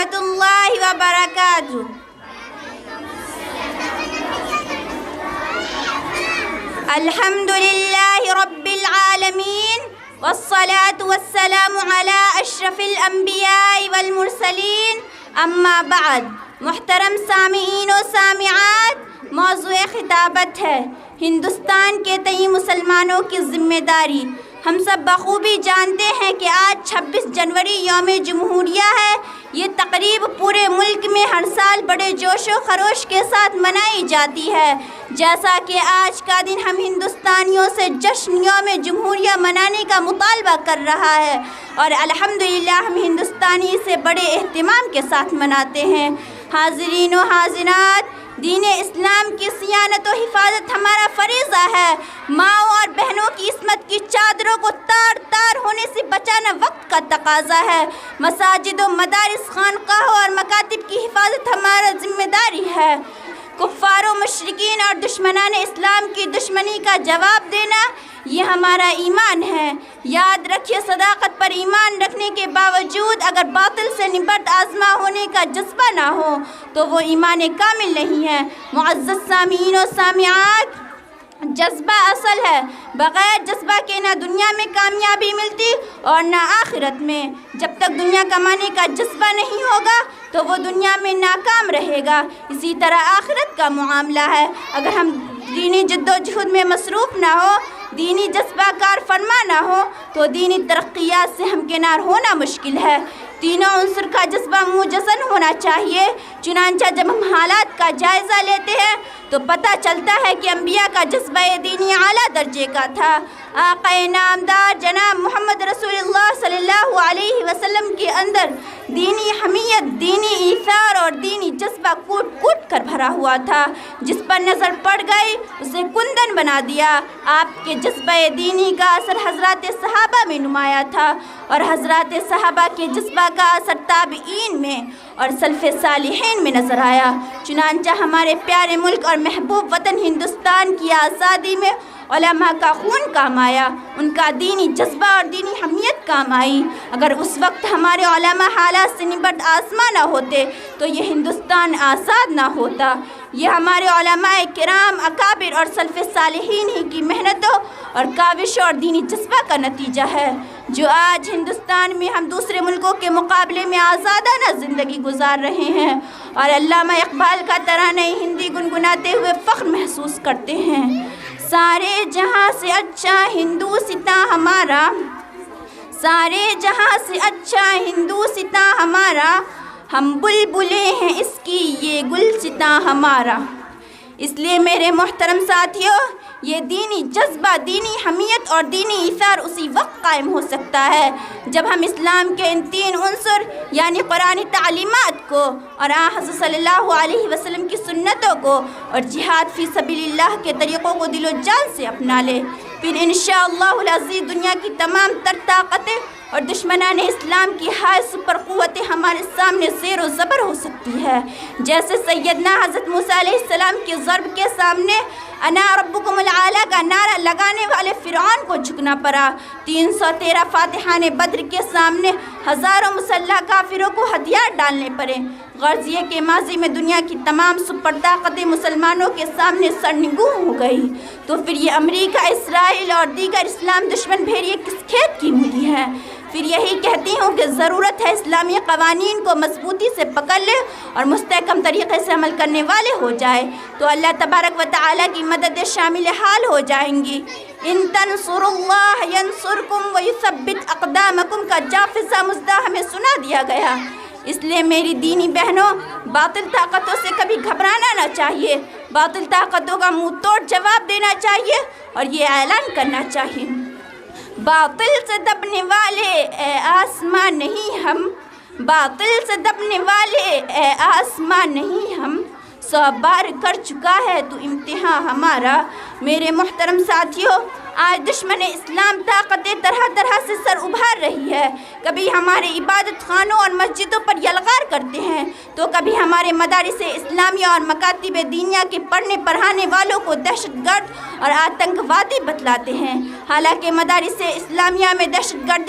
रहमतुल्लाहि व बरकातुहू। अल्हम्दुलिल्लाहि रब्बिल आलमीन वस्सलातु वस्सलामु अला अशरफिल अंबियाइ वल मुरसलीन, अम्मा बाद। मुहतरम सामीईन व सामिआत, मौज़ूए खिताबत है हिंदुस्तान के तई मुसलमानों की जिम्मेदारी। हम सब बखूबी जानते हैं कि आज 26 जनवरी यौम जमहूरिया है। ये तकरीब पूरे मुल्क में हर साल बड़े जोश व खरोश के साथ मनाई जाती है। जैसा कि आज का दिन हम हिंदुस्तानियों से जश्न यौम जमहूरिया मनाने का मुतालबा कर रहा है, और अल्हम्दुलिल्लाह हम हिंदुस्तानी इसे बड़े एहतिमाम के साथ मनाते हैं। हाज़रीन व हाज़िरात, दीन इस्लाम की सियानत व हिफाजत हमारा फरीज़ा है। माँओं और बहनों की इस्मत की चादरों को तार तार होने से बचाना वक्त का तकाजा है। मसाजिद व मदारिस, खानकाहों और मकातिब की हिफाजत हमारा जिम्मेदारी है। कुफ्फारों, मुशरिकीन और दुश्मनान इस्लाम की दुश्मनी का जवाब देना ये हमारा ईमान है। याद रखिए, सदाकत पर ईमान रखने के बावजूद अगर बातिल से निबर्द आज़मा होने का जज्बा ना हो तो वो ईमान कामिल नहीं है। मुअज़्ज़ज़ सामीईन और सामिआत, जज्बा असल है। बग़ैर जज्बा के ना दुनिया में कामयाबी मिलती और ना आखिरत में। जब तक दुनिया कमाने का जज्बा नहीं होगा तो वो दुनिया में नाकाम रहेगा। इसी तरह आखिरत का मामला है। अगर हम दीनी जद्दोजहद में मसरूफ़ ना हो, दीनी जज्बा कार फरमा ना हो तो दीनी तरक्कियात से हमकिनार होना मुश्किल है। तीनों उन्सर का जज्बा मुजस्सन होना चाहिए। चुनांचा जब हम हालात का जायज़ा लेते हैं तो पता चलता है कि अंबिया का जज्बा दीनी आला दर्जे का था। आक़ाए नामदार जनाब मोहम्मद रसूलुल्लाह सल्लल्लाहु अलैहि वसल्लम के अंदर दीनी हमीयत, दीनी ईसार और दीनी जज्बा कूट कूट कर भरा हुआ था। जिस पर नज़र पड़ गई उसे कुंदन बना दिया। आपके जज्बा दीनी का असर हज़रात सहाबा में नुमाया था, और हज़रात सहाबा के जज्बा का असर ताबईन में और सल्फ़े सालिहीन में नज़र आया। चुनांचा हमारे प्यारे मुल्क और महबूब वतन हिंदुस्तान की आज़ादी में उलमा का खून काम आया, उनका दीनी जज्बा और दीनी हमीयत काम आई। अगर उस वक्त हमारे उलमा हालात से निबर्द आज़मा ना होते तो ये हिंदुस्तान आज़ाद ना होता। ये हमारे उलमाए किराम, अकाबिर और सल्फ़े सालिहीन ही की मेहनतों और काविशों और दीनी जज्बा का नतीजा है जो आज हिंदुस्तान में हम दूसरे मुल्कों के मुकाबले में आज़ादाना ज़िंदगी गुजार रहे हैं, और अल्लामा इक़बाल का तराना हिंदी गुनगुनाते हुए फ़ख्र महसूस करते हैं। सारे जहाँ से अच्छा हिंदुस्ता हमारा, सारे जहाँ से अच्छा हिंदुस्ता हमारा, हम बुलबुले हैं इसकी ये गुलसिता हमारा। इसलिए मेरे मोहतरम साथियों, ये दीनी जज्बा, दीनी हमीयत और दीनी ईसार उसी वक्त कायम हो सकता है जब हम इस्लाम के इन तीन उन्सर यानी कुरानी तालीमात को और हज़रत सल्लल्लाहु अलैहि वसल्लम की सुन्नतों को और जिहाद फ़ी सबीलिल्लाह के तरीक़ों को दिलो जान से अपना ले। फिर इंशाअल्लाहुल अज़ीज़ दुनिया की तमाम तर ताकतें और दुश्मनाने इस्लाम की हाय सुपर क़ुव्वतें हमारे सामने ज़ेर व ज़बर हो सकती है। जैसे सैयदना हज़रत मूसा अलैहिस्सलाम के ज़र्ब के सामने अना रब्बुकुमुल आला का नारा लगाने वाले फ़िरऔन को झुकना पड़ा। 313 फ़ातिहाने बद्र के सामने हज़ारों मुसल्लह काफिरों को हथियार डालने पड़े। गर्ज़ ये के माजी में दुनिया की तमाम सुपर ताकतें मुसलमानों के सामने सरनिगूं हो गई, तो फिर ये अमेरिका, इसराइल और दीगर इस्लाम दुश्मन भेड़िए किस खेत की मूली है। फिर यही कहती हूँ कि ज़रूरत है इस्लामी क़वानीन को मजबूती से पकड़ ले और मुस्तहकम तरीक़े से अमल करने वाले हो जाए तो अल्लाह तबारक व तआला की मदद शामिल हाल हो जाएंगी। इन तंसुरुल्लाह यंसुरकुम व युसब्बित अक़दामकुम का जाफ़िज़ा मुज़्दा हमें सुना दिया गया। इसलिए मेरी दीनी बहनों, बातिल ताकतों से कभी घबराना ना चाहिए। बातिल ताकतों का मुँह तोड़ जवाब देना चाहिए और ये ऐलान करना चाहिए, बातिल से दबने वाले ए आसमां नहीं हम, बातिल से दबने वाले ए आसमां नहीं हम, 100 बार कर चुका है तो इम्तिहान हमारा। मेरे मोहतरम साथियों, आज दुश्मन इस्लाम ताकतें तरह तरह से सर उभार रही है। कभी हमारे इबादत खानों और मस्जिदों पर यलगार करते हैं तो कभी हमारे मदारिस इस्लामिया और मकातिब दीनिया के पढ़ने पढ़ाने वालों को दहशतगर्द और आतंकवादी बतलाते हैं। हालांकि मदारिस इस्लामिया में दहशतगर्दी